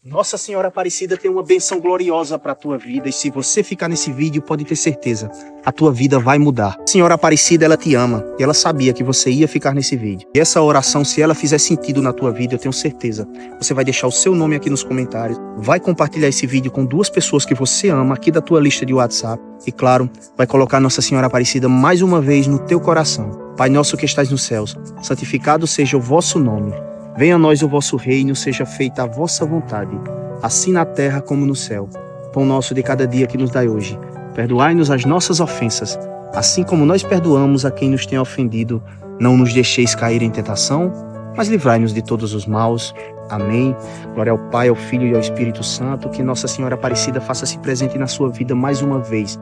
Nossa Senhora Aparecida tem uma benção gloriosa para a tua vida, e se você ficar nesse vídeo, pode ter certeza, a tua vida vai mudar. A Senhora Aparecida, ela te ama, e ela sabia que você ia ficar nesse vídeo. E essa oração, se ela fizer sentido na tua vida, eu tenho certeza, você vai deixar o seu nome aqui nos comentários, vai compartilhar esse vídeo com 2 pessoas que você ama aqui da tua lista de WhatsApp, e claro, vai colocar Nossa Senhora Aparecida mais uma vez no teu coração. Pai nosso que estás nos céus, santificado seja o vosso nome. Venha a nós o vosso reino, seja feita a vossa vontade, assim na terra como no céu. Pão nosso de cada dia que nos dai hoje. Perdoai-nos as nossas ofensas, assim como nós perdoamos a quem nos tem ofendido. Não nos deixeis cair em tentação, mas livrai-nos de todos os maus. Amém. Glória ao Pai, ao Filho e ao Espírito Santo. Que Nossa Senhora Aparecida faça-se presente na sua vida mais uma vez.